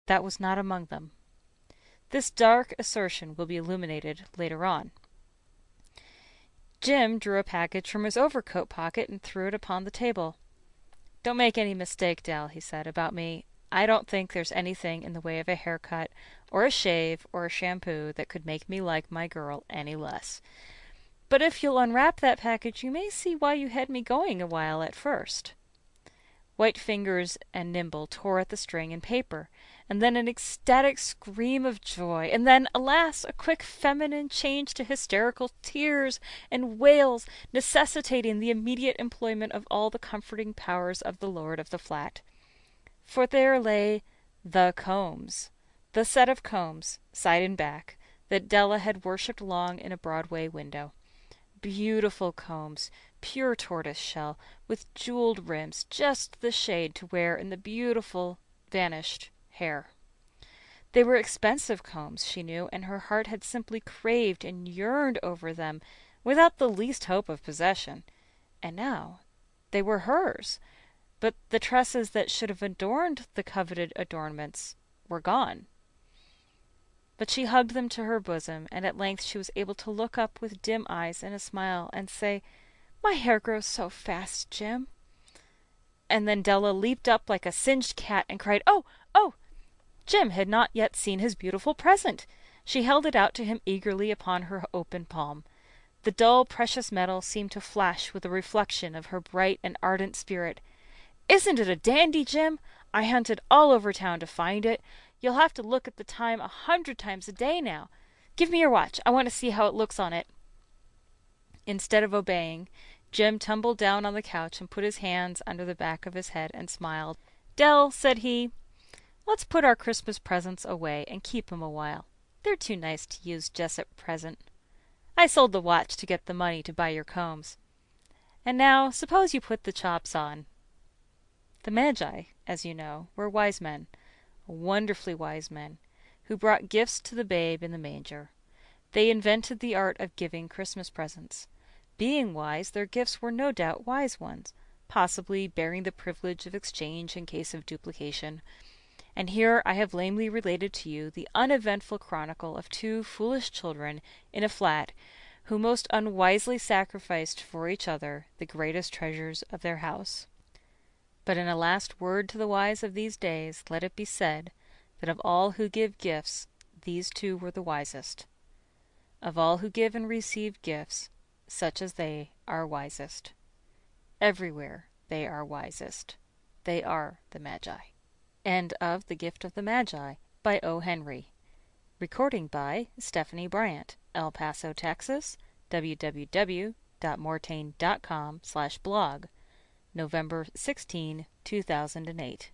That was not among them. This dark assertion will be illuminated later on. Jim drew a package from his overcoat pocket and threw it upon the table. "Don't make any mistake, Dell," he said, "about me. I don't think there's anything in the way of a haircut, or a shave, or a shampoo that could make me like my girl any less. But if you'll unwrap that package, you may see why you had me going a while at first." White fingers and nimble tore at the string and paper, and then an ecstatic scream of joy, and then, alas, a quick feminine change to hysterical tears and wails, necessitating the immediate employment of all the comforting powers of the lord of the flat. For there lay the combs, the set of combs, side and back, that Della had worshipped long in a Broadway window. Beautiful combs, pure tortoise shell, with jeweled rims, just the shade to wear in the beautiful, vanished hair. They were expensive combs, she knew, and her heart had simply craved and yearned over them without the least hope of possession. And now they were hers, but the tresses that should have adorned the coveted adornments were gone. But she hugged them to her bosom, and at length she was able to look up with dim eyes and a smile and say, "My hair grows so fast, Jim." And then Della leaped up like a singed cat and cried, "Oh, oh!" Jim had not yet seen his beautiful present. She held it out to him eagerly upon her open palm. The dull, precious metal seemed to flash with the reflection of her bright and ardent spirit. "Isn't it a dandy, Jim? I hunted all over town to find it. You'll have to look at the time 100 times a day now. Give me your watch. I want to see how it looks on it." Instead of obeying, Jim tumbled down on the couch and put his hands under the back of his head and smiled. "Dell," said he, "let's put our Christmas presents away and keep 'em a while. They're too nice to use just at present. I sold the watch to get the money to buy your combs. And now suppose you put the chops on." The Magi, as you know, were wise men, wonderfully wise men, who brought gifts to the babe in the manger. They invented the art of giving Christmas presents. Being wise, their gifts were no doubt wise ones, possibly bearing the privilege of exchange in case of duplication. And here I have lamely related to you the uneventful chronicle of two foolish children in a flat who most unwisely sacrificed for each other the greatest treasures of their house. But in a last word to the wise of these days, let it be said that of all who give gifts, these two were the wisest. Of all who give and receive gifts, such as they are wisest. Everywhere they are wisest. They are the Magi. End of The Gift of the Magi by O. Henry. Recording by Stephanie Bryant, El Paso, Texas, www.mortain.com/blog, November 16, 2008.